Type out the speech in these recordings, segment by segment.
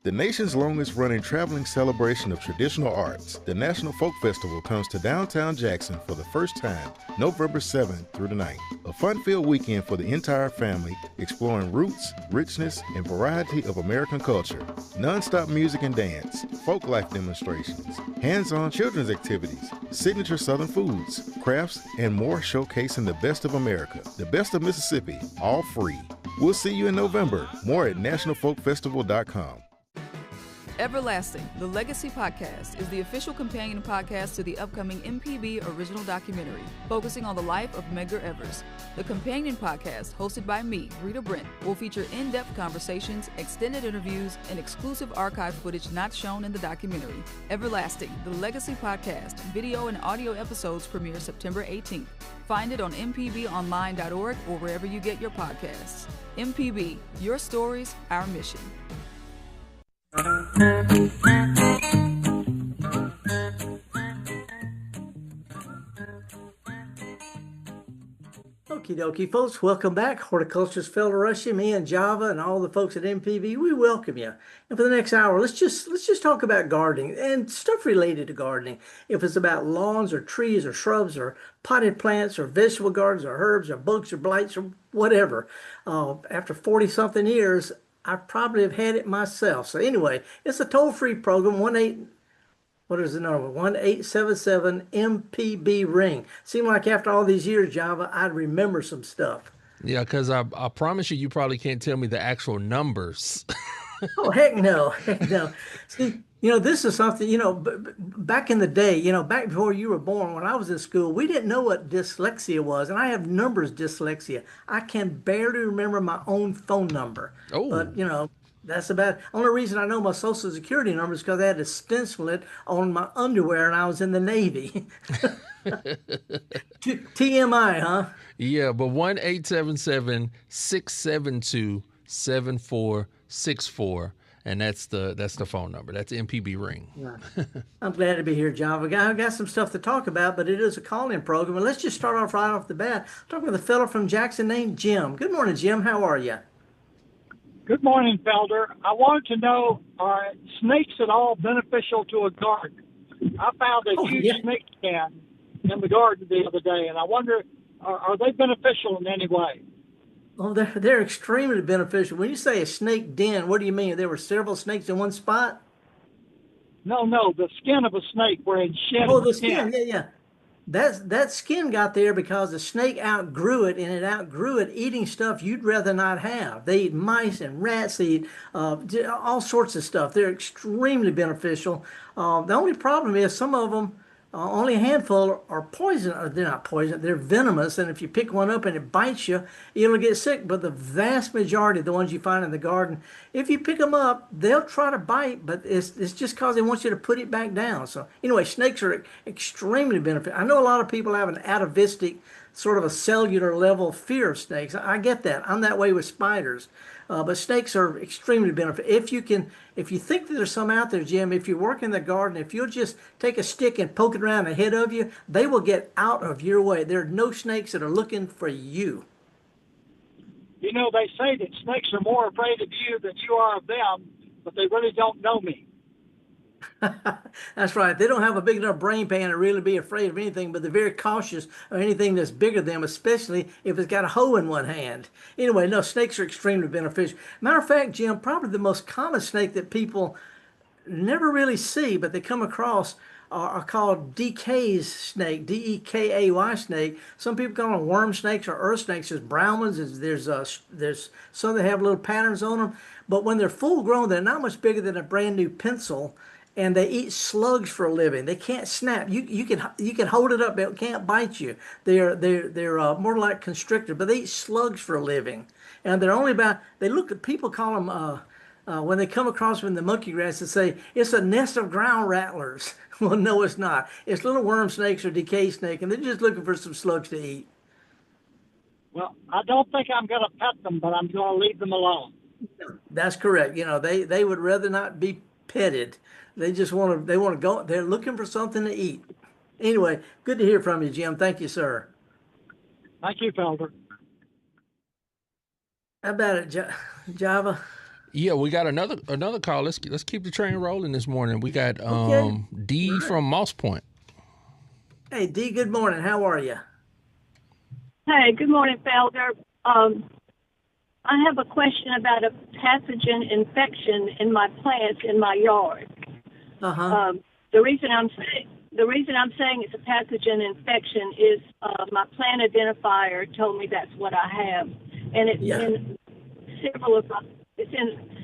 The nation's longest-running traveling celebration of traditional arts, the National Folk Festival comes to downtown Jackson for the first time, November 7th through the 9th. A fun-filled weekend for the entire family, exploring roots, richness, and variety of American culture. Non-stop music and dance, folk life demonstrations, hands-on children's activities, signature Southern foods, crafts, and more showcasing the best of America, the best of Mississippi, all free. We'll see you in November. More at nationalfolkfestival.com. Everlasting, the Legacy Podcast, is the official companion podcast to the upcoming MPB original documentary, focusing on the life of Medgar Evers. The companion podcast, hosted by me, Rita Brent, will feature in-depth conversations, extended interviews, and exclusive archive footage not shown in the documentary. Everlasting, the Legacy Podcast, video and audio episodes premiere September 18th. Find it on mpbonline.org or wherever you get your podcasts. MPB, your stories, our mission. Okie dokie, folks. Welcome back. Horticulturalist Felder Rushing, me and Java and all the folks at MPB, we welcome you. And for the next hour, let's just talk about gardening and stuff related to gardening. If it's about lawns or trees or shrubs or potted plants or vegetable gardens or herbs or bugs or blights or whatever. After 40-something years, I probably have had it myself. So anyway, it's a toll-free program, 1-877 MPB ring. Seemed like after all these years, Java, I'd remember some stuff. Yeah, because I promise you probably can't tell me the actual numbers. Oh, heck no. Heck no. See, this is something, back in the day, back before you were born, when I was in school, we didn't know what dyslexia was. And I have numbers dyslexia. I can barely remember my own phone number. Oh. But, that's about only reason I know my social security number is because I had to stencil it on my underwear and I was in the Navy. TMI, huh? Yeah, but 1-877-672-7464. And that's the phone number. That's MPB ring. Yeah. I'm glad to be here, Java. I've got some stuff to talk about, but it is a call-in program. And let's just start off right off the bat. Talking with a fellow from Jackson named Jim. Good morning, Jim. How are you? Good morning, Felder. I wanted to know, are snakes at all beneficial to a garden? I found a huge snake stand in the garden the other day, and I wonder, are they beneficial in any way? Oh, they're extremely beneficial. When you say a snake den, what do you mean? There were several snakes in one spot? No, the skin of a snake where it shed. Oh, the skin, yeah. That skin got there because the snake outgrew it, and it outgrew it eating stuff you'd rather not have. They eat mice and rats. They eat all sorts of stuff. They're extremely beneficial. The only problem is some of them, only a handful are poison. They're not poison. They're venomous, and if you pick one up and it bites you, you'll get sick. But the vast majority of the ones you find in the garden, if you pick them up, they'll try to bite, but it's just because they want you to put it back down. So anyway, snakes are extremely beneficial. I know a lot of people have an atavistic, sort of a cellular level fear of snakes. I get that. I'm that way with spiders. But snakes are extremely beneficial. If you think that there's some out there, Jim, if you work in the garden, if you'll just take a stick and poke it around ahead of you, they will get out of your way. There are no snakes that are looking for you. They say that snakes are more afraid of you than you are of them, but they really don't know me. That's right. They don't have a big enough brain pan to really be afraid of anything, but they're very cautious of anything that's bigger than them, especially if it's got a hoe in one hand. Anyway, no, snakes are extremely beneficial. Matter of fact, Jim, probably the most common snake that people never really see, but they come across are called DK's snake, D-E-K-A-Y snake. Some people call them worm snakes or earth snakes. There's brown ones. There's some that have little patterns on them. But when they're full grown, they're not much bigger than a brand new pencil. And they eat slugs for a living. They can't snap. You can hold it up, but it can't bite you. They're more like constrictor, but they eat slugs for a living. And they're only about. People call them when they come across them in the monkey grass, they say it's a nest of ground rattlers. Well, no, it's not. It's little worm snakes or decay snake, and they're just looking for some slugs to eat. Well, I don't think I'm going to pet them, but I'm going to leave them alone. That's correct. They would rather not be petted. They just want to go. They're looking for something to eat. Anyway, good to hear from you, Jim. Thank you, sir. Thank you, Felder. How about it, Java? Yeah, we got another call. Let's keep the train rolling this morning. We got D from Moss Point. Hey, D, good morning. How are you? Hey, good morning, Felder. I have a question about a pathogen infection in my plants in my yard. The reason I'm saying it's a pathogen infection is my plant identifier told me that's what I have, and it's in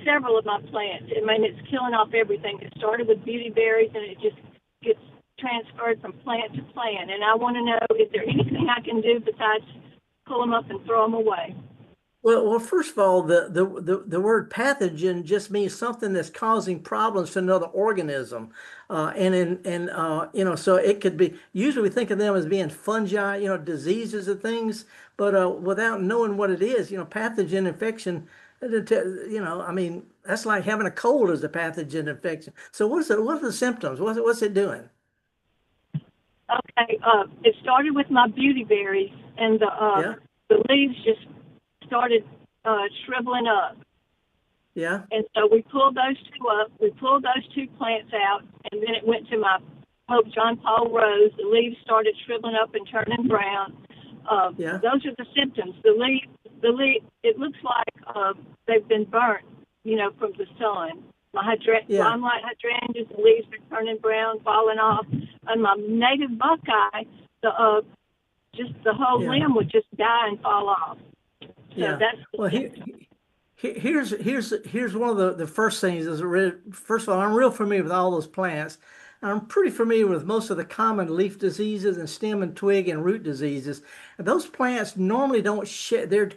several of my plants. I mean, it's killing off everything. It started with beauty berries, and it just gets transferred from plant to plant. And I want to know, is there anything I can do besides pull them up and throw them away? Well, first of all, the word pathogen just means something that's causing problems to another organism, so it could be. Usually, we think of them as being fungi, diseases and things, but without knowing what it is, pathogen infection. I mean, that's like having a cold as a pathogen infection. So what are the symptoms? What's it doing? Okay, it started with my beauty berries, and the leaves just started shriveling up. Yeah. And so we pulled those two up. We pulled those two plants out, and then it went to my Pope John Paul rose. The leaves started shriveling up and turning brown. Those are the symptoms. The leaf. It looks like they've been burnt, from the sun. My limelight hydrangeas, the leaves are turning brown, falling off. And my native buckeye, the whole limb would just die and fall off. So that's here's one of the first things first of all, I'm real familiar with all those plants. I'm pretty familiar with most of the common leaf diseases and stem and twig and root diseases. And those plants normally don't share, they're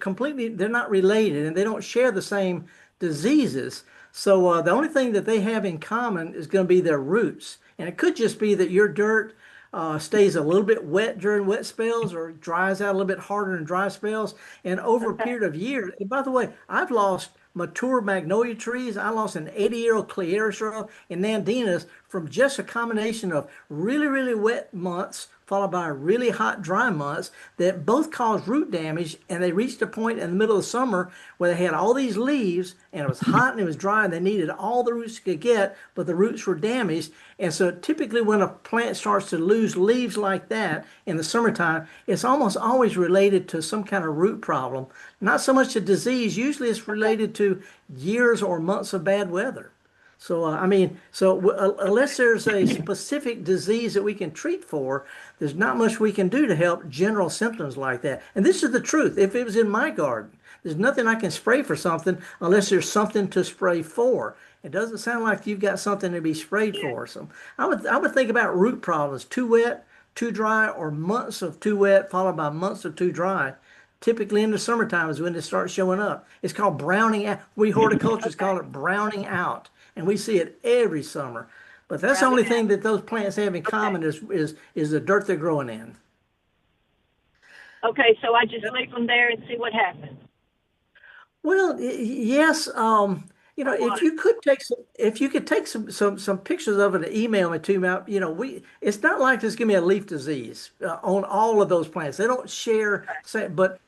not related, and they don't share the same diseases. So the only thing that they have in common is going to be their roots. And it could just be that your dirt stays a little bit wet during wet spells or dries out a little bit harder in dry spells. And over a period of years, and by the way, I've lost mature magnolia trees. I lost an 80-year-old Cleara shrub and Nandinas from just a combination of really, really wet months followed by really hot, dry months that both caused root damage. And they reached a point in the middle of summer where they had all these leaves and it was hot and it was dry and they needed all the roots they could get, but the roots were damaged. And so typically when a plant starts to lose leaves like that in the summertime, it's almost always related to some kind of root problem. Not so much a disease. Usually it's related to years or months of bad weather. So, unless there's a specific disease that we can treat for, there's not much we can do to help general symptoms like that. And this is the truth. If it was in my garden, there's nothing I can spray for something unless there's something to spray for. It doesn't sound like you've got something to be sprayed for. So I would think about root problems: too wet, too dry, or months of too wet followed by months of too dry. Typically in the summertime is when it starts showing up. It's called browning out. We horticulturists call it browning out. And we see it every summer. But that's the only thing that those plants have in common is the dirt they're growing in. Okay, so I just leave them there and see what happens. Well, yes. If you could take some pictures of it and email me to me. It's not like there's going to be a leaf disease on all of those plants. They don't share, but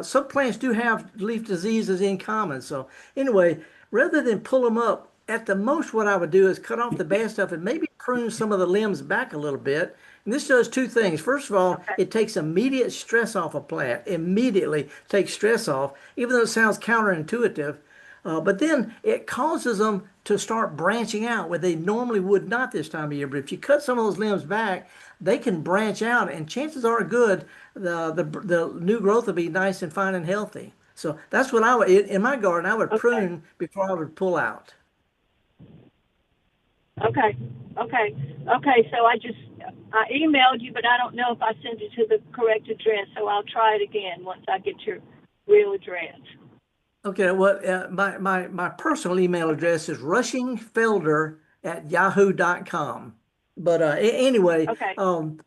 some plants do have leaf diseases in common. So anyway, rather than pull them up, at the most, what I would do is cut off the bad stuff and maybe prune some of the limbs back a little bit. And this does two things. First of all, it takes immediate stress off a plant. Immediately takes stress off, even though it sounds counterintuitive. But then it causes them to start branching out where they normally would not this time of year. But if you cut some of those limbs back, they can branch out, and chances are good the new growth will be nice and fine and healthy. So that's what I would, in my garden, I would prune before I would pull out. Okay. So I emailed you, but I don't know if I sent it to the correct address. So I'll try it again once I get your real address. Okay. Well, my personal email address is rushingfelder@yahoo.com. But anyway, I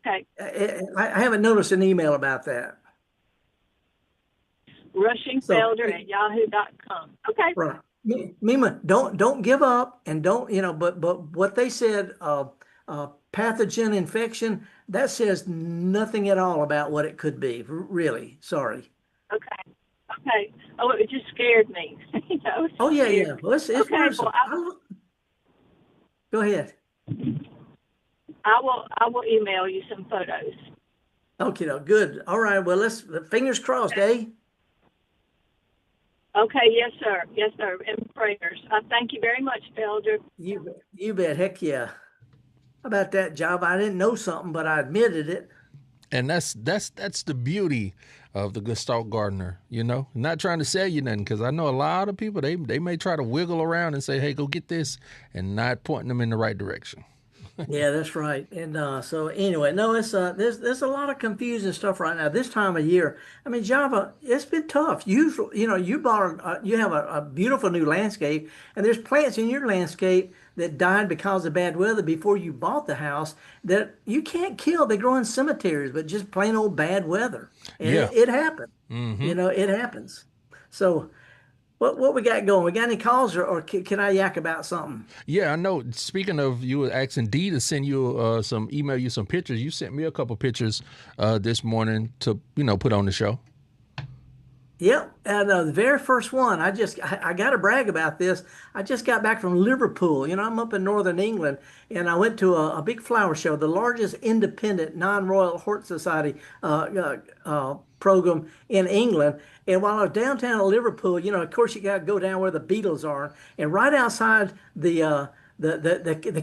haven't noticed an email about that. Rushingfelder@yahoo.com. Okay. Right. Mima, don't give up, and don't, but what they said, pathogen infection, that says nothing at all about what it could be. Really, sorry. Okay. Okay. Oh, it just scared me. Oh yeah, yeah. Well, it's okay. Well, go ahead. I will email you some photos. Okay, no, good. All right. Well, let's fingers crossed, eh? Okay. Yes, sir. Yes, sir. And prayers. I thank you very much, Felder. You bet. Heck yeah. How about that, job? I didn't know something, but I admitted it. And that's the beauty of the Gestalt Gardener, not trying to sell you nothing, because I know a lot of people, they may try to wiggle around and say, hey, go get this, and not pointing them in the right direction. Yeah, that's right. And so anyway, no, it's there's a lot of confusing stuff right now this time of year. I mean, Java, it's been tough. Usually, you have a beautiful new landscape, and there's plants in your landscape that died because of bad weather before you bought the house that you can't kill. They grow in cemeteries, but just plain old bad weather. And yeah, it happened. Mm-hmm. It happens. So. What we got going? We got any calls, or can I yak about something? Yeah, I know. Speaking of, you were asking Dee to send you email you some pictures. You sent me a couple pictures this morning to put on the show. Yep, and the very first one, I got to brag about this. I just got back from Liverpool. I'm up in northern England, and I went to a big flower show, the largest independent non-royal hort society program in England. And while I was downtown Liverpool, of course you got to go down where the Beatles are, and right outside the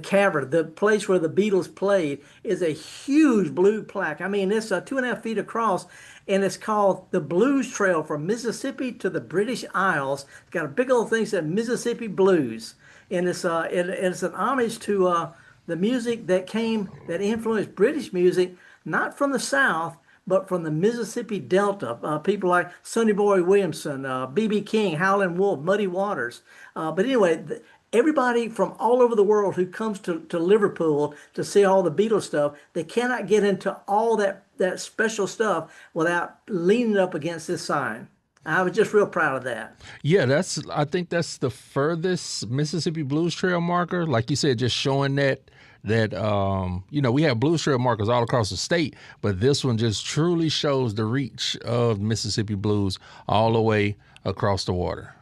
cavern, the place where the Beatles played, is a huge blue plaque. I mean, it's 2.5 feet across, and it's called the Blues Trail from Mississippi to the British Isles. It's got a big old thing that said Mississippi Blues, and it's an homage to the music that influenced British music, not from the South, but from the Mississippi Delta. People like Sonny Boy Williamson, B.B. King, Howlin' Wolf, Muddy Waters. But anyway, everybody from all over the world who comes to Liverpool to see all the Beatles stuff, they cannot get into all that special stuff without leaning up against this sign. I was just real proud of that. Yeah, I think that's the furthest Mississippi Blues Trail marker. Like you said, just showing that we have Blues Trail markers all across the state, but this one just truly shows the reach of Mississippi blues all the way across the water.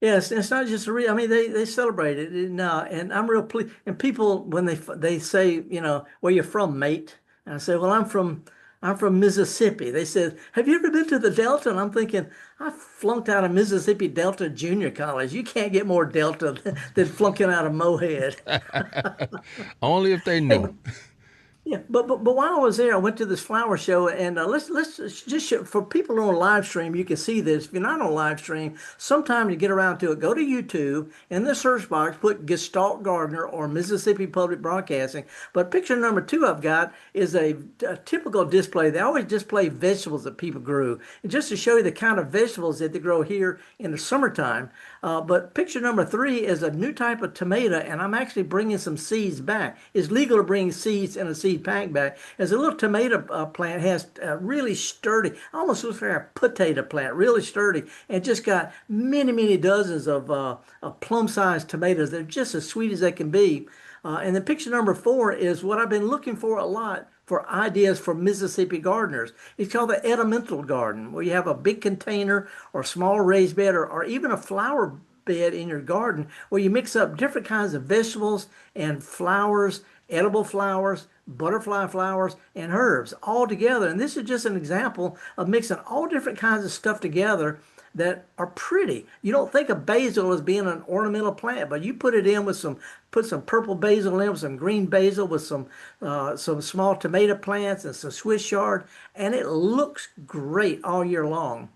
Yes, it's not just I mean, they celebrate it, and I'm real pleased. And people, when they say, where you from, mate? And I say, well, I'm from Mississippi. They said, have you ever been to the Delta? And I'm thinking, I flunked out of Mississippi Delta Junior College. You can't get more Delta than flunking out of Mohead. Only if they knew. Yeah, but while I was there, I went to this flower show, and let's just show, for people on live stream, you can see this. If you're not on live stream, sometime you get around to it, go to YouTube, in the search box, put Gestalt Gardener or Mississippi Public Broadcasting. But picture number 2 I've got is a typical display. They always display vegetables that people grew, and just to show you the kind of vegetables that they grow here in the summertime. But picture number 3 is a new type of tomato, and I'm actually bringing some seeds back. It's legal to bring seeds in a seed pack back. As a little tomato plant has really sturdy, almost looks like a potato plant, really sturdy, and just got many dozens of plum-sized tomatoes. They're just as sweet as they can be. And then picture number 4 is what I've been looking for a lot for ideas for Mississippi gardeners. It's called the edimental garden, where you have a big container or small raised bed or even a flower bed in your garden where you mix up different kinds of vegetables and flowers, edible flowers, butterfly flowers, and herbs all together. And this is just an example of mixing all different kinds of stuff together that are pretty. You don't think of basil as being an ornamental plant, but you put it in with put some purple basil in with some green basil with some small tomato plants and some Swiss chard, and it looks great all year long.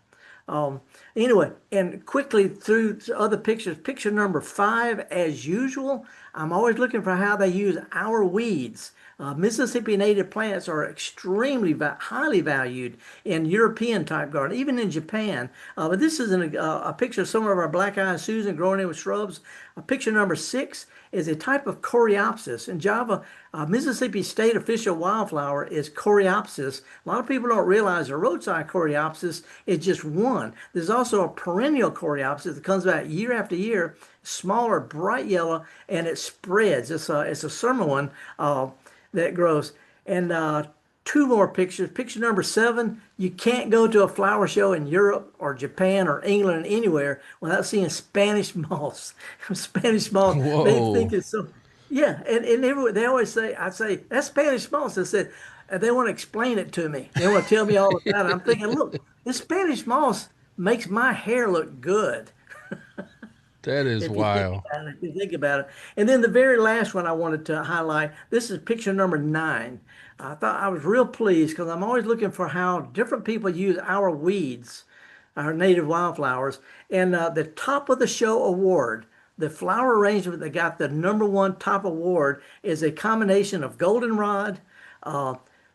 Anyway, and quickly through other pictures, picture number 5, as usual, I'm always looking for how they use our weeds. Mississippi native plants are extremely highly valued in European type garden, even in Japan. But this is a picture of some of our black-eyed Susan growing in with shrubs. Picture number 6 is a type of coreopsis. In Java, Mississippi state official wildflower is coreopsis. A lot of people don't realize a roadside coreopsis is just one. There's also a perennial coreopsis that comes back year after year, smaller, bright yellow, and it spreads. It's a summer one that grows. And two more pictures. Picture number 7, you can't go to a flower show in Europe or Japan or England, anywhere, without seeing Spanish moss. Spanish moss, Whoa. they think it's so, yeah, and they always say, I say, that's Spanish moss. I said, they want to explain it to me. They want to tell me all about it. I'm thinking, look, this Spanish moss makes my hair look good. That is wild. If you think about it. And then the very last one I wanted to highlight, this is picture number 9. I thought I was real pleased because I'm always looking for how different people use our weeds, our native wildflowers. And the top of the show award, the flower arrangement that got the #1 top award, is a combination of goldenrod,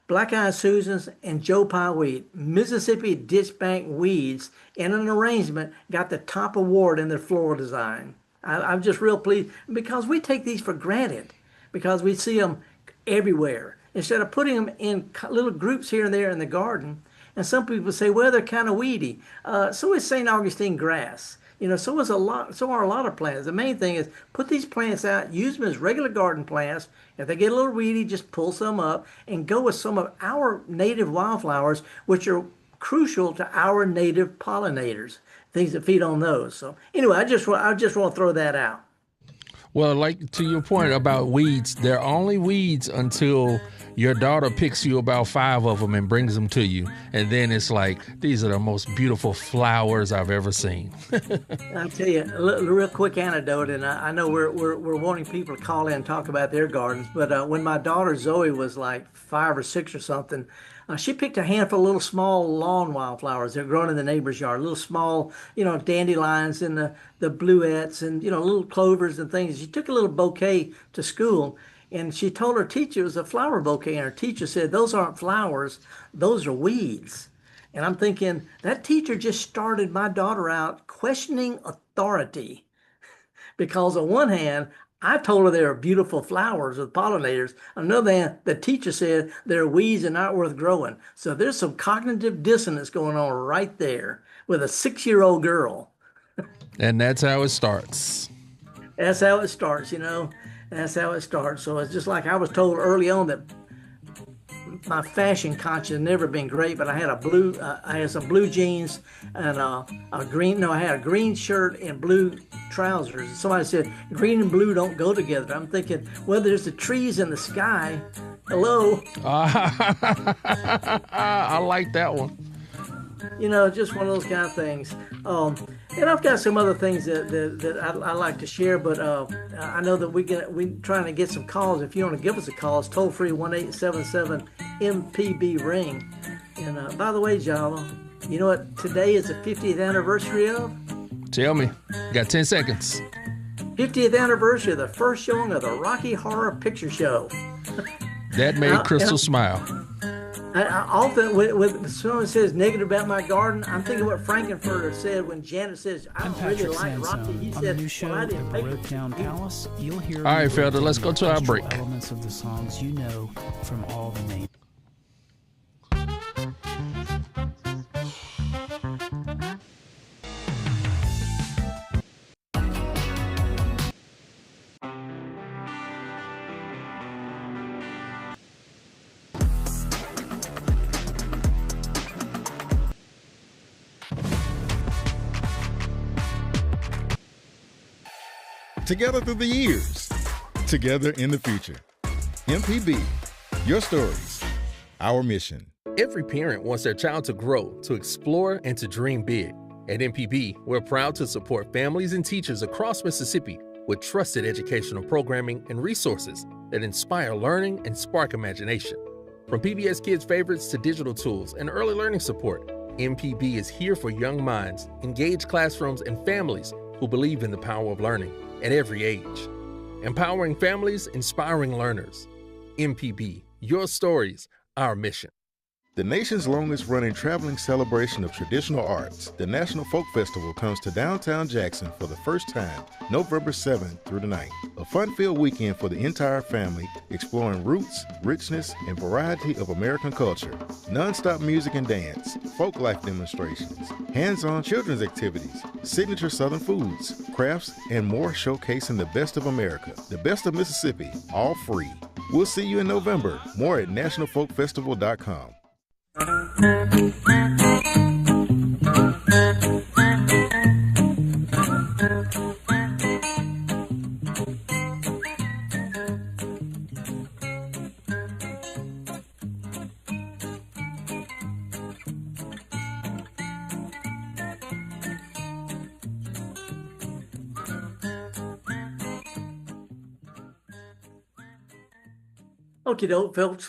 black-eyed Susans, and Joe Pye weed. Mississippi ditchbank weeds in an arrangement got the top award in their floral design. I'm just real pleased because we take these for granted because we see them everywhere. Instead of putting them in little groups here and there in the garden, and some people say, well, they're kind of weedy. So is St. Augustine grass. So are a lot of plants. The main thing is put these plants out, use them as regular garden plants. If they get a little weedy, just pull some up and go with some of our native wildflowers, which are crucial to our native pollinators, things that feed on those. So anyway, I just want to throw that out. Well, like to your point about weeds, they're only weeds until your daughter picks you about 5 of them and brings them to you. And then it's like, these are the most beautiful flowers I've ever seen. I'll tell you a real quick anecdote, and I know we're wanting people to call in and talk about their gardens, but when my daughter Zoe was like 5 or 6 or something, she picked a handful of little small lawn wildflowers that are growing in the neighbor's yard, little small, dandelions and the bluets and, little clovers and things. She took a little bouquet to school, and she told her teacher it was a flower bouquet, and her teacher said, those aren't flowers, those are weeds. And I'm thinking, that teacher just started my daughter out questioning authority because on one hand, I told her they were beautiful flowers with pollinators. On the other hand, the teacher said they're weeds and not worth growing. So there's some cognitive dissonance going on right there with a 6-year-old girl. And that's how it starts. That's how it starts, That's how it starts. So it's just like I was told early on that my fashion conscience never been great, but I had some blue jeans and I had a green shirt and blue trousers. Somebody said green and blue don't go together. I'm thinking, well, there's the trees in the sky. Hello. I like that one. Just one of those kind of things. And I've got some other things that I like to share, but I know that we're trying to get some calls. If you want to give us a call, it's toll free 1-877-MPB ring. And by the way, Java, you know what today is the 50th anniversary of? Tell me. Got 10 seconds. 50th anniversary of the first showing of the Rocky Horror Picture Show. That made Crystal smile. I often, when someone says negative about my garden, I'm thinking what Frankenfurter said when Janet says, I really like Rocky. He said, well, I didn't pick it. Palace, you'll hear all right, Felder, let's go to our break. Elements of the songs you know from all the names. Together through the years, together in the future. MPB, your stories, our mission. Every parent wants their child to grow, to explore, and to dream big. At MPB, we're proud to support families and teachers across Mississippi with trusted educational programming and resources that inspire learning and spark imagination. From PBS Kids Favorites to digital tools and early learning support, MPB is here for young minds, engaged classrooms, and families who believe in the power of learning at every age. Empowering families, inspiring learners. MPB, your stories, our mission. The nation's longest running traveling celebration of traditional arts, the National Folk Festival, comes to downtown Jackson for the first time, November 7th through the 9th. A fun-filled weekend for the entire family, exploring roots, richness, and variety of American culture. Non-stop music and dance, folk life demonstrations, hands-on children's activities, signature Southern foods, crafts, and more showcasing the best of America, the best of Mississippi, all free. We'll see you in November. More at nationalfolkfestival.com. Okay,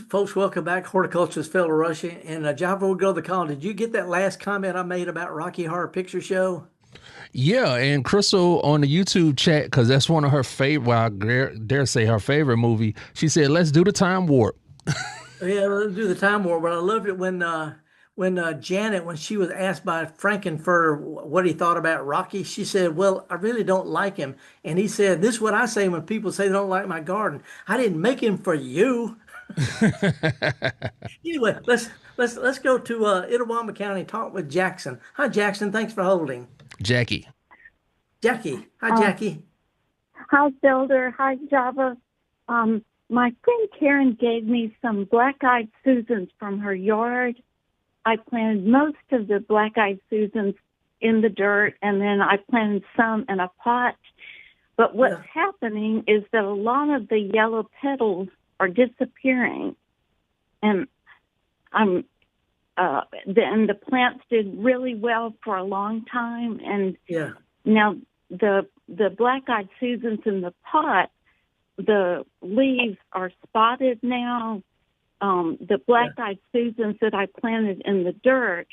folks, welcome back. Horticulturalist Felder Rushing. And John, before we go to the call, did you get that last comment I made about Rocky Horror Picture Show? Yeah, and Crystal on the YouTube chat, because that's one of her favorite, well, I dare say her favorite movie, she said, let's do the time warp. Yeah, let's do the time warp. But I loved it when Janet, when she was asked by Frankenfurter what he thought about Rocky, she said, well, I really don't like him. And he said, this is what I say when people say they don't like my garden. I didn't make him for you. Anyway, let's go to Itawamba County, talk with Jackson. Hi, Jackson. Thanks for holding. Jackie. Hi, Jackie. Hi, Felder. Hi, Java. My friend Karen gave me some black-eyed Susans from her yard. I planted most of the black-eyed Susans in the dirt, and then I planted some in a pot. But what's happening is that a lot of the yellow petals are disappearing, and the plants did really well for a long time. And now the black-eyed Susans in the pot, the leaves are spotted now. The black-eyed Susans that I planted in the dirt,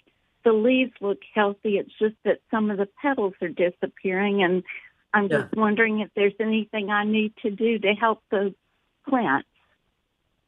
the leaves look healthy. It's just that some of the petals are disappearing, and I'm just wondering if there's anything I need to do to help those plants.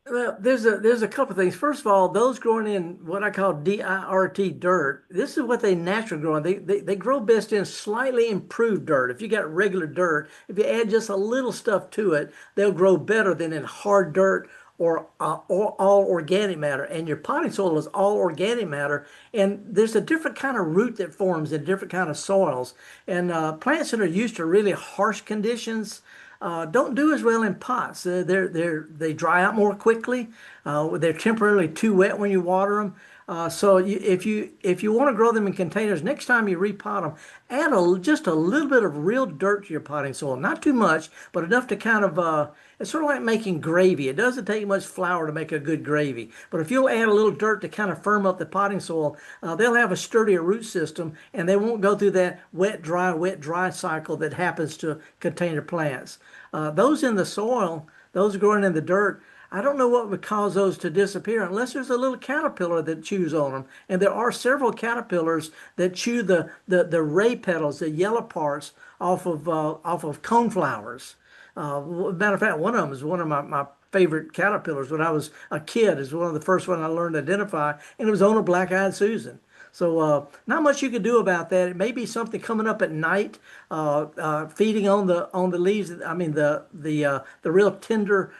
Well, there's a couple of things. First of all, those growing in what I call DIRT dirt, this is what they naturally grow in. They grow best in slightly improved dirt. If you got regular dirt, if you add just a little stuff to it, they'll grow better than in hard dirt or all organic matter. And your potting soil is all organic matter. And there's a different kind of root that forms in different kind of soils. And plants that are used to really harsh conditions don't do as well in pots. They dry out more quickly. They're temporarily too wet when you water them. So if you want to grow them in containers, next time you repot them, add just a little bit of real dirt to your potting soil. Not too much, but enough to kind of, it's sort of like making gravy. It doesn't take much flour to make a good gravy. But if you'll add a little dirt to kind of firm up the potting soil, they'll have a sturdier root system, and they won't go through that wet, dry cycle that happens to container plants. Those in the soil, those growing in the dirt, I don't know what would cause those to disappear unless there's a little caterpillar that chews on them. And there are several caterpillars that chew the ray petals, the yellow parts off of coneflowers. Matter of fact, one of them is one of my favorite caterpillars when I was a kid. Is one of the first one I learned to identify, and it was on a black-eyed Susan. So not much you can do about that. It may be something coming up at night, feeding on the leaves. I mean the real tender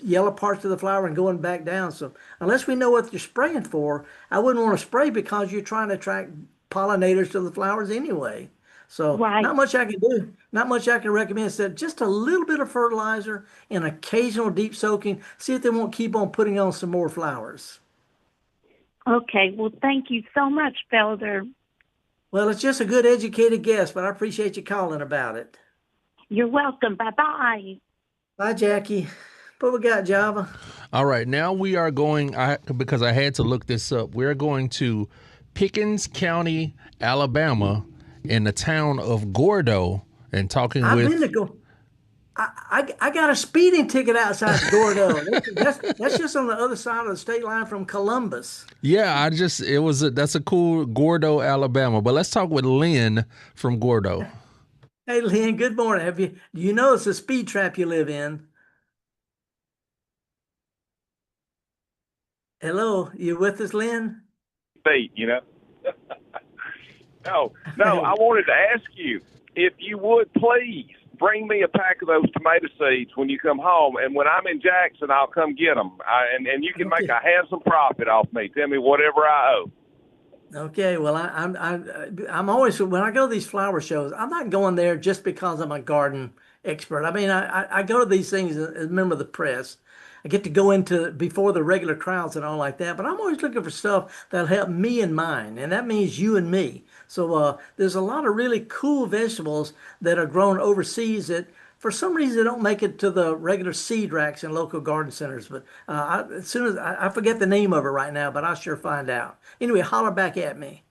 yellow parts of the flower and going back down. So unless we know what you're spraying for, I wouldn't want to spray because you're trying to attract pollinators to the flowers anyway. So not much I can do. Not much I can recommend. Instead, just a little bit of fertilizer and occasional deep soaking. See if they won't keep on putting on some more flowers. Okay, well, thank you so much, Felder. Well, it's just a good educated guess, but I appreciate you calling about it. You're welcome. Bye-bye. Bye, Jackie. What we got, Java? All right, now we are going, because I had to look this up, we're going to Pickens County, Alabama, in the town of Gordo, and talking with... I got a speeding ticket outside Gordo. That's just on the other side of the state line from Columbus. Yeah, that's a cool Gordo, Alabama. But let's talk with Lynn from Gordo. Hey, Lynn, good morning. Do you know it's a speed trap you live in? Hello, you with us, Lynn? Feet, No, I wanted to ask you if you would please bring me a pack of those tomato seeds when you come home, and when I'm in Jackson, I'll come get them. And you can make a handsome profit off me. Tell me whatever I owe. Okay. Well, I'm always, when I go to these flower shows, I'm not going there just because I'm a garden expert. I mean, I go to these things as a member of the press. I get to go into before the regular crowds and all like that. But I'm always looking for stuff that'll help me and mine, and that means you and me. So there's a lot of really cool vegetables that are grown overseas that for some reason they don't make it to the regular seed racks in local garden centers. But as soon as I forget the name of it right now, but I'll sure find out. Anyway, holler back at me.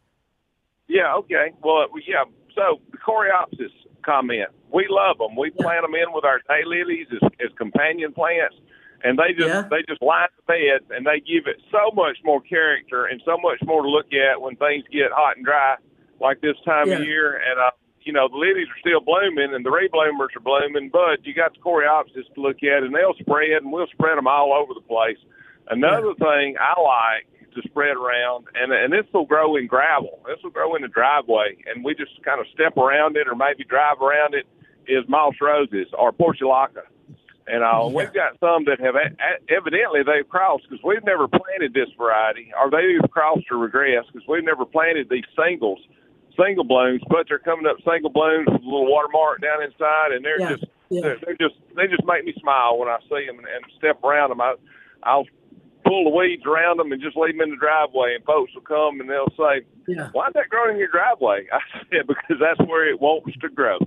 Yeah, okay. Well, yeah. So the coreopsis comment, we love them. We plant them in with our daylilies as companion plants, and they just line the bed, and they give it so much more character and so much more to look at when things get hot and dry, like this time of year. And the lilies are still blooming, and the rebloomers are blooming, but you got the coreopsis to look at, and they'll spread, and we'll spread them all over the place. Another thing I like to spread around, and this will grow in gravel. This will grow in the driveway, and we just kind of step around it or maybe drive around it, is moss roses or portulaca. And we've got some that have evidently they've crossed, because we've never planted this variety, or they've crossed or regressed because we've never planted these single blooms, but they're coming up single blooms with a little watermark down inside, and they just make me smile when I see them and step around them. I'll pull the weeds around them and just leave them in the driveway, and folks will come and they'll say, "Why is that growing in your driveway?" I said, "Because that's where it wants to grow."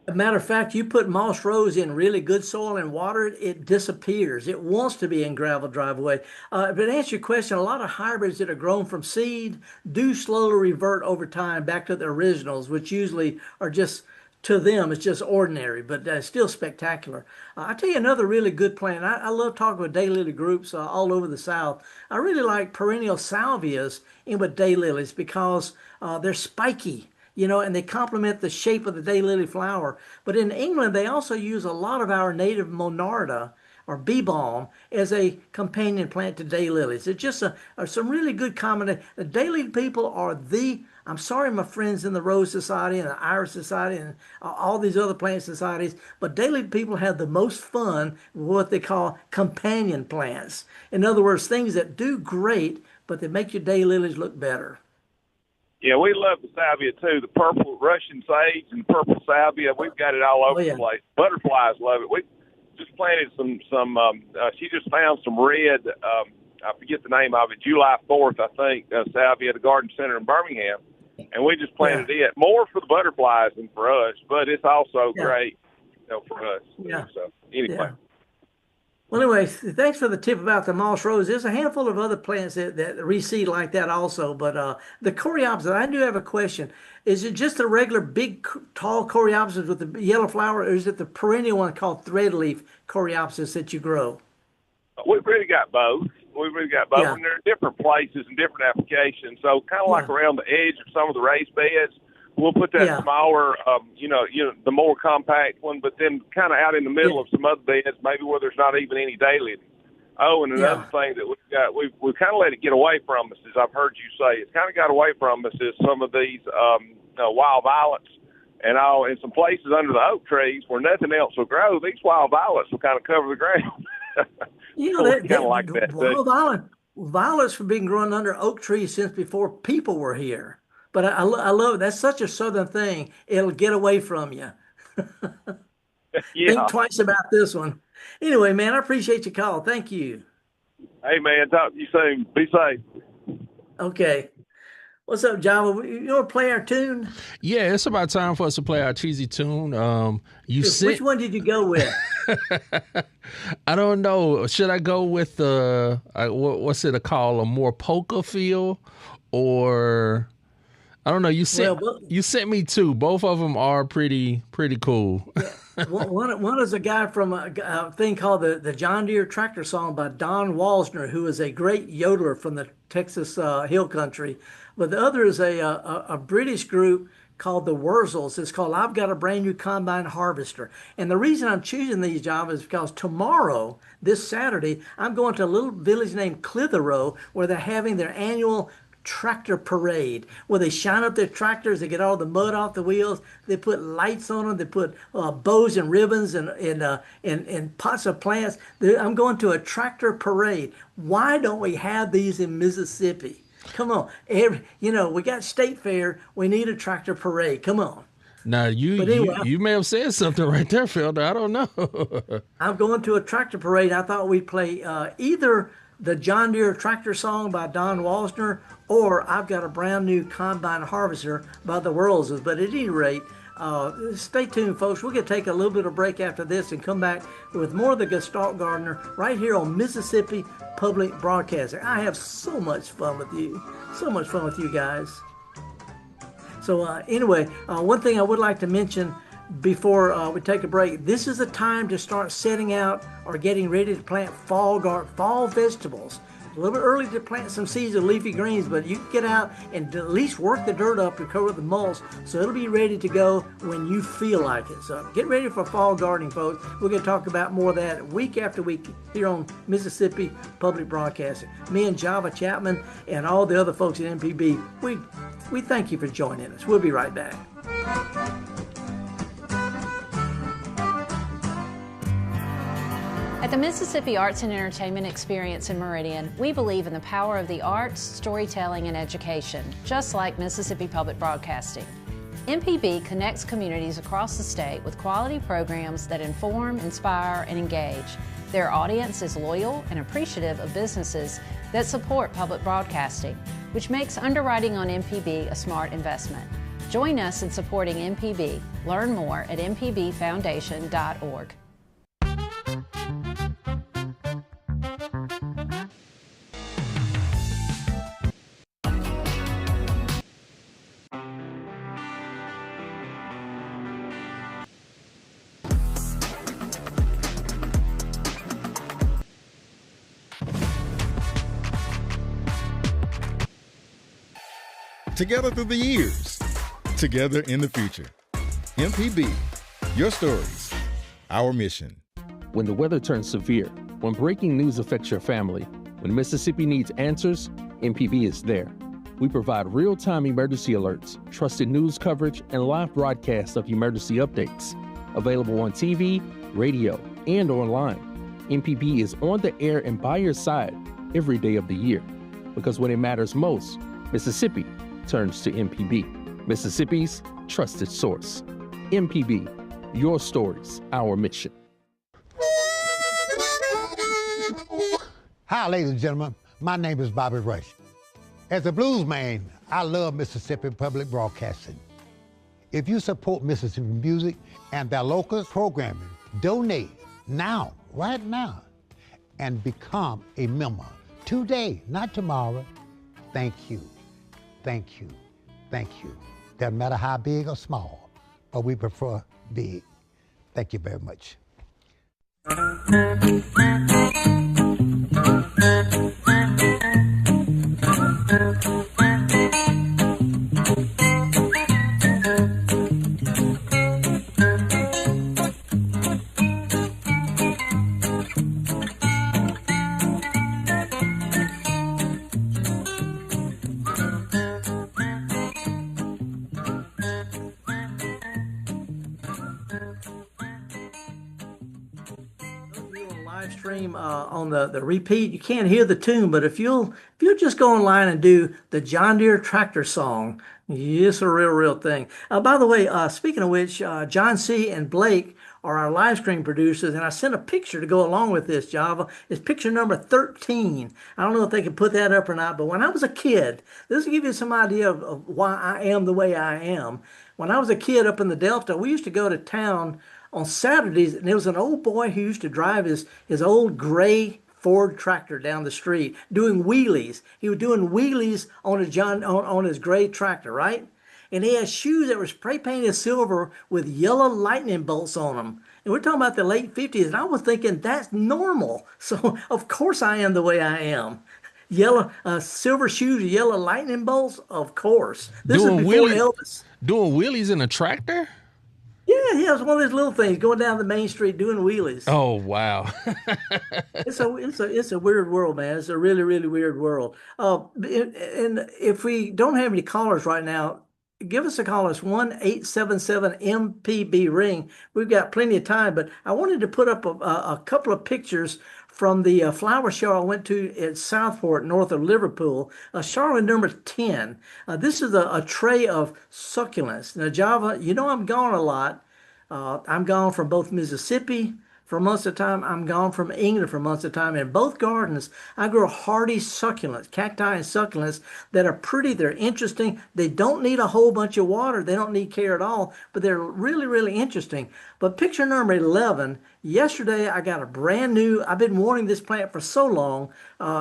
As a matter of fact, you put moss rose in really good soil and water, it disappears. It wants to be in gravel driveway. But to answer your question, a lot of hybrids that are grown from seed do slowly revert over time back to the originals, which usually are just, to them, it's just ordinary, but still spectacular. I'll tell you another really good plant. I love talking with daylily groups all over the South. I really like perennial salvias in with daylilies because they're spiky, and they complement the shape of the daylily flower. But in England, they also use a lot of our native monarda or bee balm as a companion plant to daylilies. It's just are some really good combination. The daylily people are I'm sorry, my friends in the Rose Society and the Iris Society and all these other plant societies, but daylily people have the most fun with what they call companion plants. In other words, things that do great, but they make your daylilies look better. Yeah, we love the salvia too. The purple Russian sage and the purple salvia, we've got it all over the place. Butterflies love it. We just planted some. She just found some red. I forget the name of it. July 4th, I think. Salvia at the Garden Center in Birmingham, and we just planted it more for the butterflies than for us. But it's also great, for us. So anyway. Well, anyway, thanks for the tip about the moss rose. There's a handful of other plants that reseed like that also, but the coreopsis, I do have a question. Is it just the regular big, tall coreopsis with the yellow flower, or is it the perennial one called threadleaf coreopsis that you grow? We've really got both. And they're different places and different applications. So kind of like around the edge of some of the raised beds, we'll put that smaller, the more compact one, but then kind of out in the middle of some other beds, maybe where there's not even any daylilies. Oh, and another thing that we've kind of let it get away from us, as I've heard you say, it's kind of got away from us is some of these wild violets. And in some places under the oak trees where nothing else will grow, these wild violets will kind of cover the ground. Kind of like that. Wild violets have been growing under oak trees since before people were here. But I love it. That's such a southern thing. It'll get away from you. Think twice about this one. Anyway, man, I appreciate your call. Thank you. Hey, man, talk to you soon. Be safe. Okay. What's up, Java? You want to play our tune? Yeah, it's about time for us to play our cheesy tune. Which one did you go with? I don't know. Should I go with what's it called? A more polka feel, or I don't know. You sent me two. Both of them are pretty cool. One is a guy from a thing called the John Deere Tractor Song by Don Walsner, who is a great yodeler from the Texas Hill Country. But the other is a British group called the Wurzels. It's called I've Got a Brand New Combine Harvester. And the reason I'm choosing these, Java, is because tomorrow, this Saturday, I'm going to a little village named Clitheroe where they're having their annual tractor parade, where they shine up their tractors, they get all the mud off the wheels, they put lights on them, they put bows and ribbons and pots of plants. I'm going to a tractor parade. Why don't we have these in Mississippi? Come on. We got State Fair. We need a tractor parade. Come on. Now, you may have said something right there, Felder. I don't know. I'm going to a tractor parade. I thought we'd play either the John Deere tractor song by Don Walsner, or I've got a brand new combine harvester by the Whirlses. But at any rate, stay tuned, folks. We're going to take a little bit of break after this and come back with more of the Gestalt Gardener right here on Mississippi Public Broadcasting. I have so much fun with you. So much fun with you guys. So anyway, one thing I would like to mention before we take a break, this is the time to start setting out or getting ready to plant fall vegetables. A little bit early to plant some seeds of leafy greens, but you can get out and at least work the dirt up to cover the mulch so it'll be ready to go when you feel like it. So get ready for fall gardening, folks. We're going to talk about more of that week after week here on Mississippi Public Broadcasting. Me and Java Chapman and all the other folks at MPB, we thank you for joining us. We'll be right back. At the Mississippi Arts and Entertainment Experience in Meridian, we believe in the power of the arts, storytelling, and education, just like Mississippi Public Broadcasting. MPB connects communities across the state with quality programs that inform, inspire, and engage. Their audience is loyal and appreciative of businesses that support public broadcasting, which makes underwriting on MPB a smart investment. Join us in supporting MPB. Learn more at mpbfoundation.org. Together through the years, together in the future. MPB, your stories, our mission. When the weather turns severe, when breaking news affects your family, when Mississippi needs answers, MPB is there. We provide real-time emergency alerts, trusted news coverage, and live broadcasts of emergency updates. Available on TV, radio, and online. MPB is on the air and by your side every day of the year. Because when it matters most, Mississippi turns to MPB, Mississippi's trusted source. MPB, your stories, our mission. Hi, ladies and gentlemen. My name is Bobby Rush. As a blues man, I love Mississippi Public Broadcasting. If you support Mississippi music and their local programming, donate now, right now, and become a member today, not tomorrow. Thank you. Thank you. Thank you. Doesn't matter how big or small, but we prefer big. Thank you very much. On the repeat, you can't hear the tune, but if you'll just go online and do the John Deere tractor song, it's a real thing. By the way, speaking of which, John C. and Blake are our live stream producers, and I sent a picture to go along with this, Java. It's picture number 13. I don't know if they can put that up or not, but when I was a kid, this will give you some idea of why I am the way I am. When I was a kid up in the Delta, we used to go to town on Saturdays, and there was an old boy who used to drive his old gray Ford tractor down the street doing wheelies. He was doing wheelies on his gray tractor, right? And he had shoes that were spray painted silver with yellow lightning bolts on them. And we're talking about the late 50s, and I was thinking that's normal. So of course I am the way I am. Yellow silver shoes, yellow lightning bolts, of course. This is before Elvis. Doing wheelies in a tractor? Yeah, it's one of those little things, going down the main street doing wheelies. Oh, wow. It's a weird world, man. It's a really weird world. And if we don't have any callers right now, give us a call. It's 1-877 MPB ring. We've got plenty of time, but I wanted to put up a couple of pictures from the flower show I went to at Southport, north of Liverpool, Charlotte number 10. This is a tray of succulents. Now, Java, you know I'm gone a lot. I'm gone from both Mississippi for months at a time. I'm gone from England for months at a time. In both gardens, I grow hardy succulents, cacti and succulents that are pretty. They're interesting. They don't need a whole bunch of water. They don't need care at all, but they're really, really interesting. But picture number 11, yesterday I got a brand new, I've been wanting this plant for so long.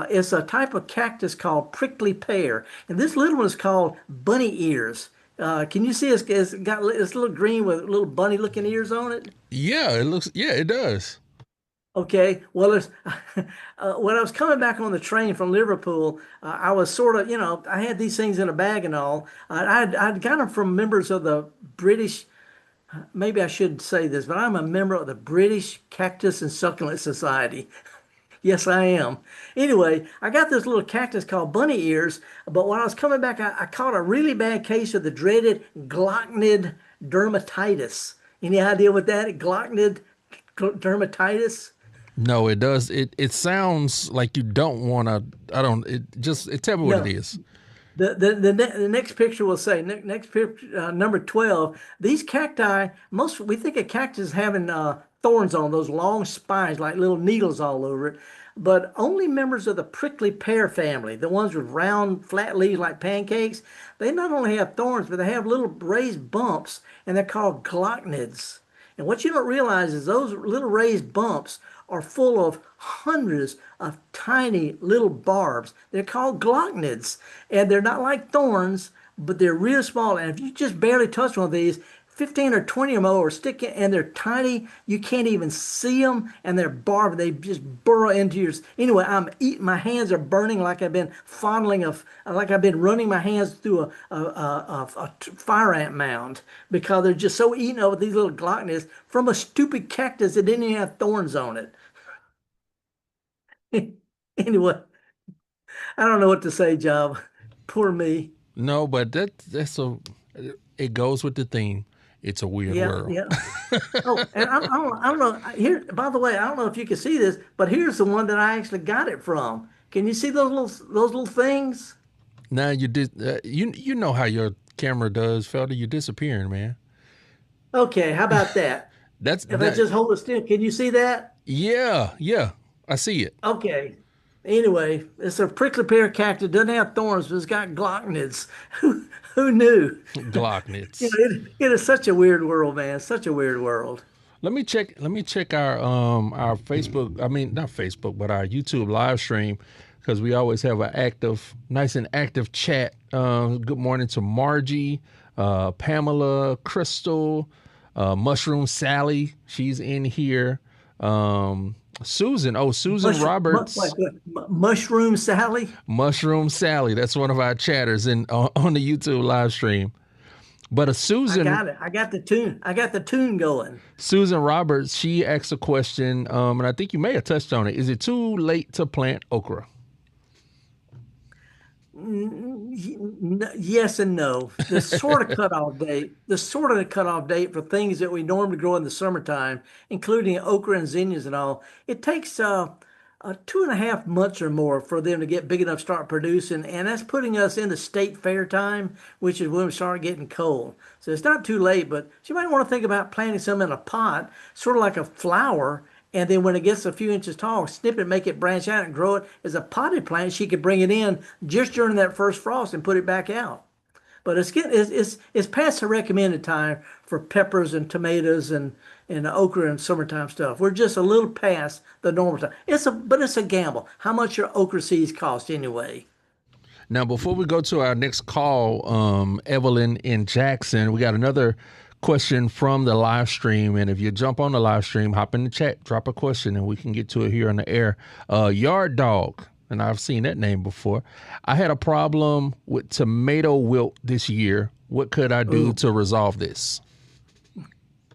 It's a type of cactus called prickly pear. And this little one is called bunny ears. Can you see it's got this little green with little bunny looking ears on it? Yeah, it does. Okay, well, when I was coming back on the train from Liverpool, I was sort of, I had these things in a bag and all. I'd got them from members of the British, maybe I shouldn't say this, but I'm a member of the British Cactus and Succulent Society. Yes, I am. Anyway, I got this little cactus called bunny ears, but when I was coming back, I caught a really bad case of the dreaded glocknid dermatitis. Any idea what that glocknid dermatitis? No, it does. It sounds like you don't want to. Tell me what it is. The next picture will say, next picture, number 12, these cacti, we think of cactus having thorns on those long spines like little needles all over it, but only members of the prickly pear family, the ones with round flat leaves like pancakes, they not only have thorns, but they have little raised bumps, and they're called glocknids. And what you don't realize is those little raised bumps are full of hundreds of tiny little barbs. They're called glocknids, and they're not like thorns, but they're real small. And if you just barely touch one of these, 15 or 20 or more are sticking, and they're tiny. You can't even see them, and they're barbed. They just burrow into yours. Anyway, I'm eating. My hands are burning like I've been like I've been running my hands through a fire ant mound because they're just so eaten over these little glocknids from a stupid cactus that didn't even have thorns on it. Anyway, I don't know what to say, Job. Poor me. No, but it goes with the theme. It's a weird world. Yeah. Oh, and I don't know. Here, by the way, I don't know if you can see this, but here's the one that I actually got it from. Can you see those little things? Now you did. You know how your camera does, Felder. You're disappearing, man. Okay, how about that? I just hold it still, can you see that? Yeah, I see it. Okay. Anyway, it's a prickly pear cactus. It doesn't have thorns, but it's got glocknids. Who knew? Glocknids. It is such a weird world, man. Such a weird world. Let me check our Facebook. I mean, not Facebook, but our YouTube live stream, because we always have a nice and active chat. Good morning to Margie, Pamela, Crystal, Mushroom Sally. She's in here. Susan Roberts. Mushroom Sally? Mushroom Sally. That's one of our chatters on the YouTube live stream. But Susan. I got it. I got the tune going. Susan Roberts, she asked a question, and I think you may have touched on it. Is it too late to plant okra? Yes and no. The sort of cutoff date for things that we normally grow in the summertime, including okra and zinnias and all, it takes 2.5 months or more for them to get big enough to start producing, and that's putting us into state fair time, which is when we start getting cold. So it's not too late, but you might want to think about planting some in a pot, sort of like a flower. And then when it gets a few inches tall, snip it, make it branch out and grow it as a potted plant. She could bring it in just during that first frost and put it back out. But it's past the recommended time for peppers and tomatoes and okra and summertime stuff. We're just a little past the normal time. But it's a gamble. How much your okra seeds cost anyway? Now, before we go to our next call, Evelyn in Jackson, we got another question from the live stream, and if you jump on the live stream, hop in the chat, drop a question, and we can get to it here on the air. Yard Dog, and I've seen that name before. I had a problem with tomato wilt this year. What could I do to resolve this?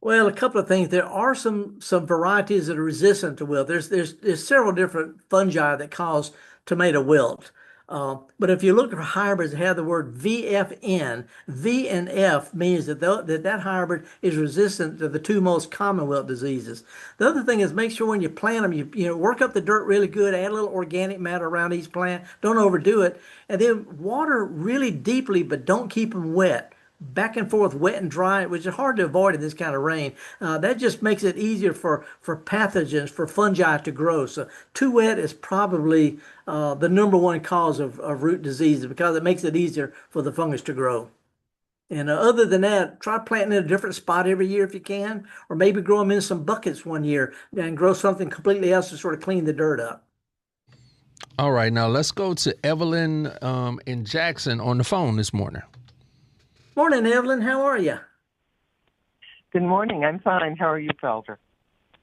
Well, a couple of things. There are some varieties that are resistant to wilt. There's several different fungi that cause tomato wilt. But if you look for hybrids that have the word VFN, V and F means that that hybrid is resistant to the two most common wilt diseases. The other thing is make sure when you plant them, you work up the dirt really good, add a little organic matter around each plant, don't overdo it, and then water really deeply, but don't keep them wet. Back and forth, wet and dry, which is hard to avoid in this kind of rain. That just makes it easier for pathogens, for fungi to grow. So too wet is probably the number one cause of root diseases because it makes it easier for the fungus to grow. And other than that, try planting in a different spot every year if you can, or maybe grow them in some buckets one year and grow something completely else to sort of clean the dirt up. All right, now let's go to Evelyn in Jackson on the phone this morning. Morning, Evelyn. How are you? Good morning. I'm fine. How are you, Felder?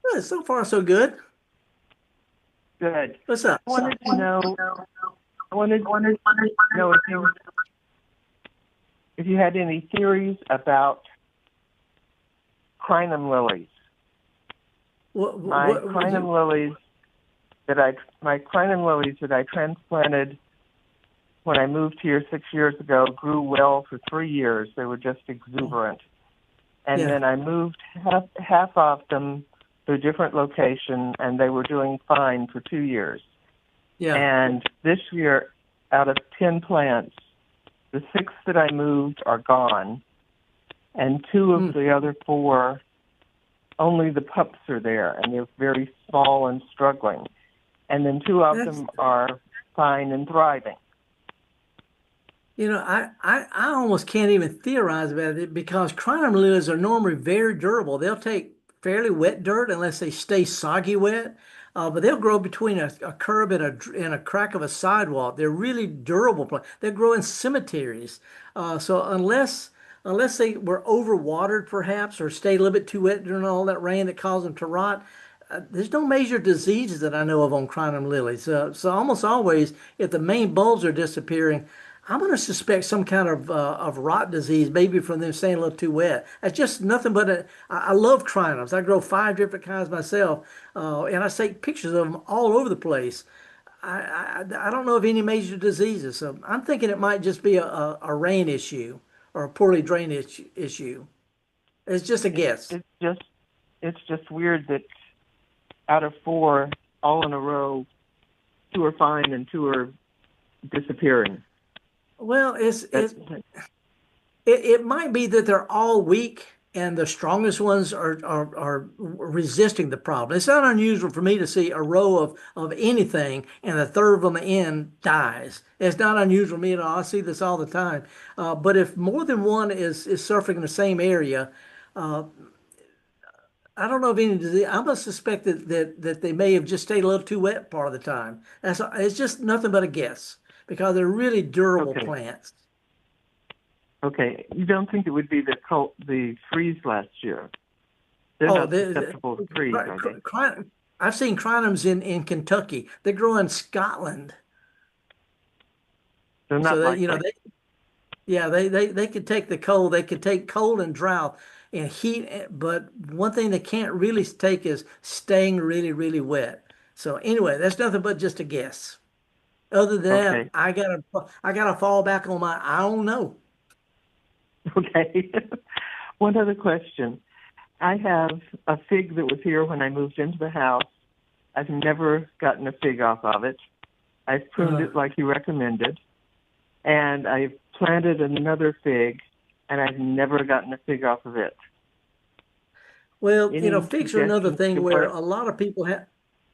Good. So far, so good. Good. What's up? I wanted to know if you had any theories about crinum lilies. My crinum lilies that I transplanted when I moved here 6 years ago grew well for 3 years. They were just exuberant. And then I moved half of them to a different location, and they were doing fine for 2 years. Yeah. And this year, out of 10 plants, the 6 that I moved are gone, and 2 of the other 4, only the pups are there, and they're very small and struggling. And then 2 of them are fine and thriving. You know, I almost can't even theorize about it because crinum lilies are normally very durable. They'll take fairly wet dirt unless they stay soggy wet, but they'll grow between a curb and a crack of a sidewalk. They're really durable plants. They grow in cemeteries. So unless they were overwatered perhaps or stayed a little bit too wet during all that rain that caused them to rot, there's no major diseases that I know of on crinum lilies. So almost always, if the main bulbs are disappearing, I'm going to suspect some kind of rot disease, maybe from them staying a little too wet. It's just nothing but I love crinums. I grow 5 different kinds myself, and I take pictures of them all over the place. I don't know of any major diseases, so I'm thinking it might just be a rain issue or a poorly drained issue. It's just a guess. It's just weird that out of 4, all in a row, 2 are fine and 2 are disappearing. Well, it might be that they're all weak and the strongest ones are resisting the problem. It's not unusual for me to see a row of anything and a third of them end dies. It's not unusual for me at all. I see this all the time. But if more than one is suffering in the same area, I don't know of any disease. I'm going to suspect that they may have just stayed a little too wet part of the time. It's just nothing but a guess, because they're really durable plants. Okay. You don't think it would be the freeze last year? They're not susceptible to freeze, are they? I've seen crinums in Kentucky. They grow in Scotland. They're not they could take the cold. They could take cold and drought and heat, but one thing they can't really take is staying really, really wet. So anyway, that's nothing but just a guess. Other than that, I gotta fall back on my I don't know. Okay. One other question. I have a fig that was here when I moved into the house. I've never gotten a fig off of it. I've pruned it like you recommended. And I've planted another fig, and I've never gotten a fig off of it. Well, figs are another thing where a lot of people have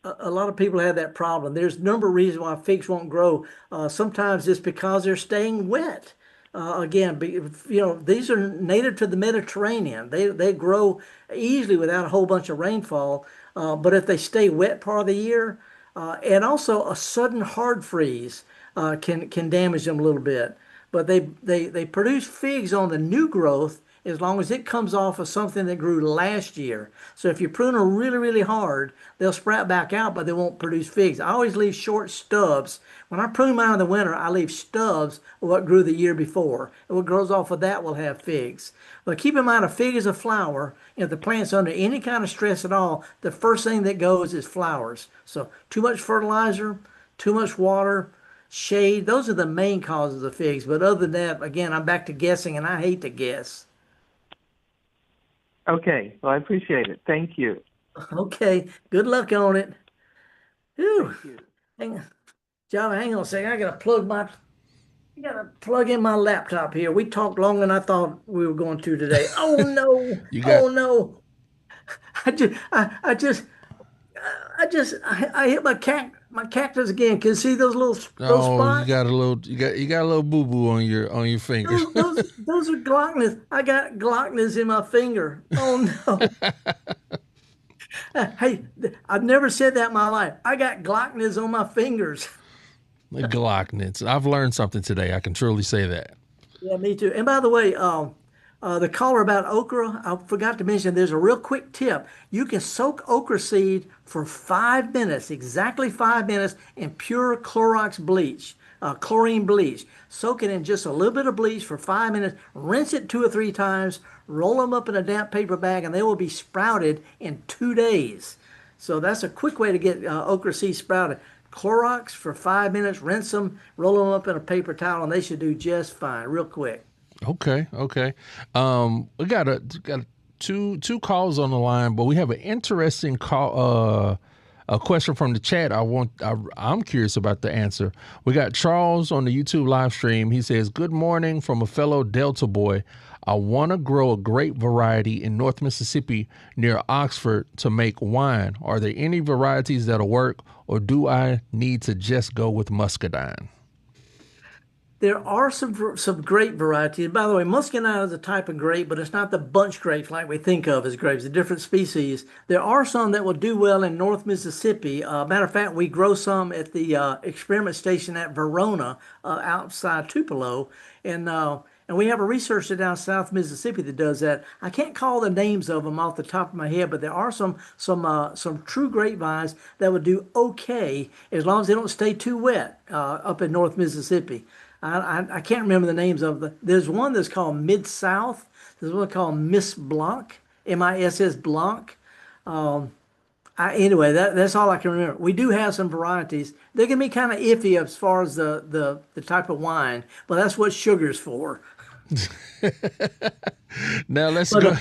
that problem. There's a number of reasons why figs won't grow. Sometimes it's because they're staying wet. Again, these are native to the Mediterranean. They grow easily without a whole bunch of rainfall. But if they stay wet part of the year, and also a sudden hard freeze can damage them a little bit. But they produce figs on the new growth as long as it comes off of something that grew last year. So if you prune them really, really hard, they'll sprout back out, but they won't produce figs. I always leave short stubs. When I prune mine in the winter, I leave stubs of what grew the year before. And what grows off of that will have figs. But keep in mind, a fig is a flower. If the plant's under any kind of stress at all, the first thing that goes is flowers. So too much fertilizer, too much water, shade. Those are the main causes of figs. But other than that, again, I'm back to guessing, and I hate to guess. Okay. Well, I appreciate it. Thank you. Okay. Good luck on it. Whew. Hang on. Java, hang on a second. I gotta plug in my laptop here. We talked longer than I thought we were going to today. Oh no! Oh no! I hit my cactus again. Can you see those spots? You got a little boo boo on your finger. Those are glockness. I got glockness in my finger. Oh no! Hey, I've never said that in my life. I got glockness on my fingers. The glockness. I've learned something today. I can truly say that. Yeah, me too. And by the way, the caller about okra, I forgot to mention, there's a real quick tip. You can soak okra seed for 5 minutes, exactly 5 minutes, in pure Clorox bleach, chlorine bleach. Soak it in just a little bit of bleach for 5 minutes, rinse it 2 or 3 times, roll them up in a damp paper bag, and they will be sprouted in 2 days. So that's a quick way to get okra seeds sprouted. Clorox for 5 minutes, rinse them, roll them up in a paper towel, and they should do just fine, real quick. Okay. We got two calls on the line, but we have an interesting call. A question from the chat. I'm curious about the answer. We got Charles on the YouTube live stream. He says, "Good morning from a fellow Delta boy. I want to grow a grape variety in North Mississippi near Oxford to make wine. Are there any varieties that'll work, or do I need to just go with muscadine?" There are some grape varieties. By the way, muscadine is a type of grape, but it's not the bunch grapes like we think of as grapes. They're different species. There are some that will do well in North Mississippi. Matter of fact, we grow some at the experiment station at Verona outside Tupelo. And we have a researcher down South Mississippi that does that. I can't call the names of them off the top of my head, but there are some true grapevines that would do okay as long as they don't stay too wet up in North Mississippi. I can't remember the names of them. There's one that's called Mid-South. There's one called Miss Blanc, MISS Blanc. Anyway, that's all I can remember. We do have some varieties. They can be kind of iffy as far as the type of wine, but that's what sugar's for. Now let's go.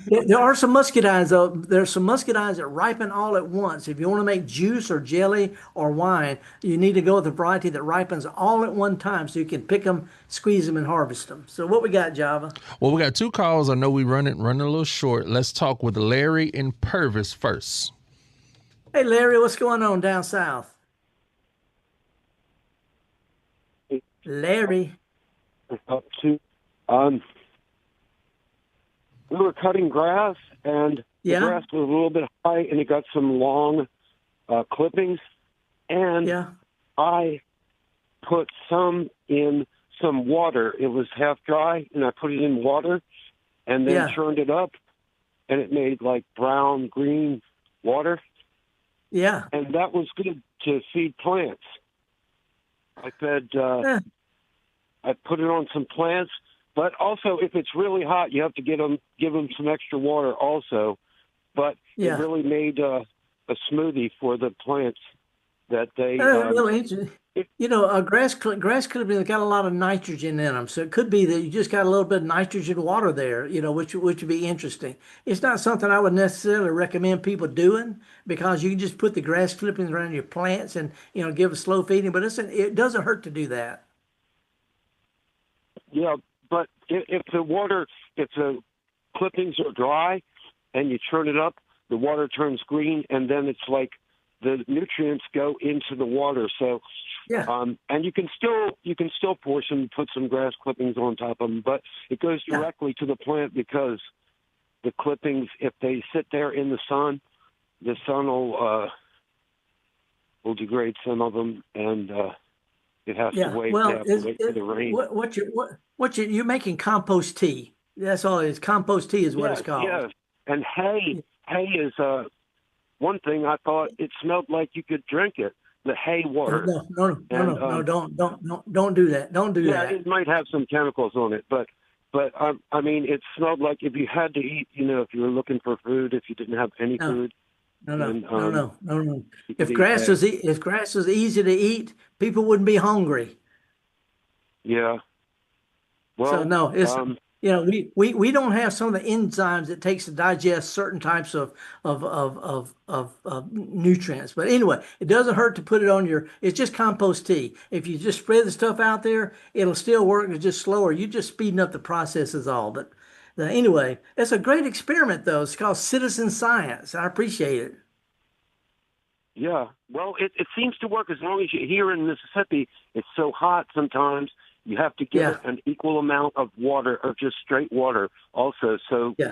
There are some muscadines, though. There's some muscadines that ripen all at once. If you want to make juice or jelly or wine, you need to go with a variety that ripens all at one time so you can pick them, squeeze them, and harvest them. So what we got, Java? Well, we got 2 calls. I know we running a little short. Let's talk with Larry in Purvis first. Hey, Larry, what's going on down south? Larry. We were cutting grass, and the grass was a little bit high, and it got some long clippings. And I put some in some water. It was half dry, and I put it in water, and then churned it up, and it made like brown, green water. Yeah. And that was good to feed plants. I fed, I put it on some plants, but also if it's really hot, you have to give them some extra water also. But it really made a smoothie for the plants that they. Really interesting. Grass clippings got a lot of nitrogen in them, so it could be that you just got a little bit of nitrogen water there, which would be interesting. It's not something I would necessarily recommend people doing because you can just put the grass clippings around your plants and give a slow feeding, but it doesn't hurt to do that. Yeah, but if the clippings are dry and you churn it up, the water turns green, and then it's like the nutrients go into the water. So, and you can still put some grass clippings on top of them, but it goes directly to the plant because the clippings, if they sit there in the sun will degrade some of them, and it has to wait. Wait for the rain. You're making compost tea. That's all it is. Compost tea is what it's called. Yes, and hay is one thing. I thought it smelled like you could drink it. The hay water. No, don't do that. Don't do that. It might have some chemicals on it, but I mean, it smelled like if you had to eat, if you were looking for food, if you didn't have any food. No. If grass is easy to eat, people wouldn't be hungry. Yeah. Well, so no, it's we don't have some of the enzymes it takes to digest certain types of nutrients. But anyway, it doesn't hurt to put it on it's just compost tea. If you just spread the stuff out there, it'll still work. It's just slower. You're just speeding up the process is all. But anyway, it's a great experiment though. It's called citizen science. I appreciate it. Yeah. Well, it seems to work as long as here in Mississippi, it's so hot sometimes. You have to give it an equal amount of water, or just straight water, also, so they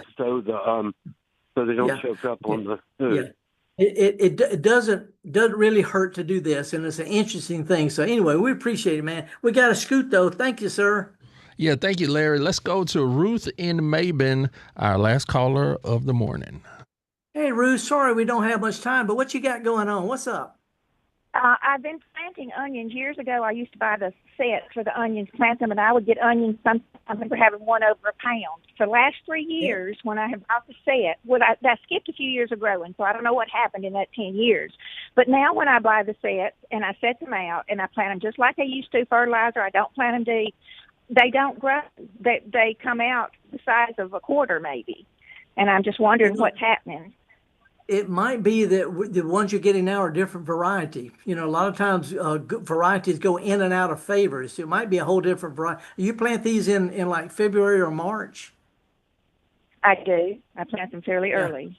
don't choke up on the food. Yeah. It doesn't really hurt to do this, and it's an interesting thing. So anyway, we appreciate it, man. We got to scoot though. Thank you, sir. Yeah, thank you, Larry. Let's go to Ruth in Mabin, our last caller of the morning. Hey, Ruth. Sorry we don't have much time, but what you got going on? What's up? I've been planting onions. Years ago, I used to buy the set for the onions, plant them, and I would get onions. I remember having one over a pound. For the last 3 years, when I have bought the set, I skipped a few years of growing, so I don't know what happened in that 10 years. But now when I buy the sets and I set them out and I plant them just like I used to, fertilizer, I don't plant them deep, they don't grow. They come out the size of a quarter maybe. And I'm just wondering what's happening. It might be that the ones you're getting now are different variety. A lot of times varieties go in and out of favor. So it might be a whole different variety. You plant these in like February or March? I do. I plant them fairly early.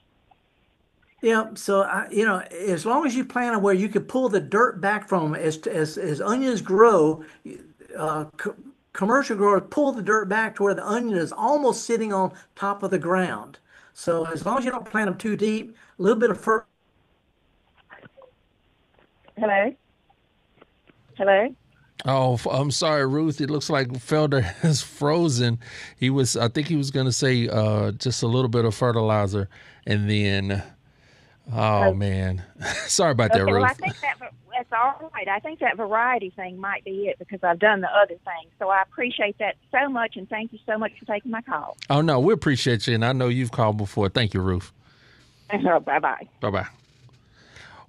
Yeah. So, as long as you plant them where you can pull the dirt back from them, as onions grow, commercial growers pull the dirt back to where the onion is almost sitting on top of the ground. So as long as you don't plant them too deep, a little bit of Hello? Oh, I'm sorry, Ruth. It looks like Felder is frozen. I think he was going to say just a little bit of fertilizer, and then, man. Sorry about that, Ruth. Well, I think that's all right. I think that variety thing might be it because I've done the other thing. So I appreciate that so much, and thank you so much for taking my call. Oh, no, we appreciate you, and I know you've called before. Thank you, Ruth. Bye-bye. Bye-bye.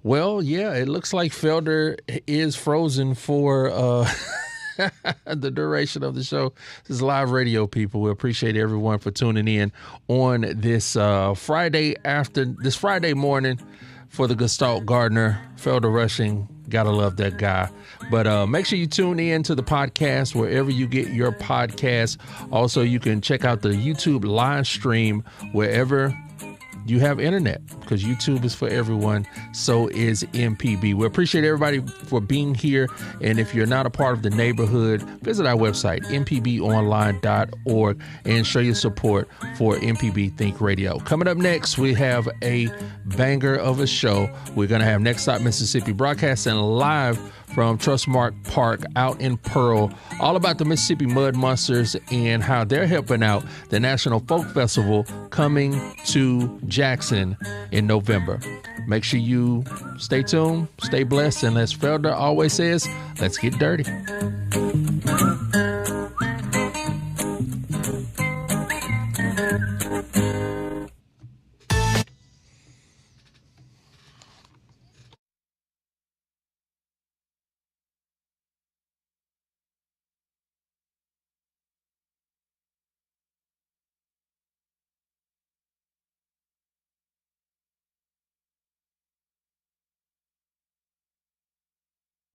Well, yeah, it looks like Felder is frozen for the duration of the show. This is live radio, people. We appreciate everyone for tuning in on this Friday morning for the Gestalt Gardener. Felder Rushing, gotta love that guy. But make sure you tune in to the podcast wherever you get your podcast. Also, you can check out the YouTube live stream wherever you have internet, because YouTube is for everyone. So is MPB. We appreciate everybody for being here. And if you're not a part of the neighborhood, visit our website, mpbonline.org, and show your support for MPB Think Radio. Coming up next, we have a banger of a show. We're going to have Next Stop Mississippi broadcasting live from Trustmark Park out in Pearl, all about the Mississippi Mud Monsters and how they're helping out the National Folk Festival coming to Jackson in November. Make sure you stay tuned, stay blessed, and as Felder always says, let's get dirty.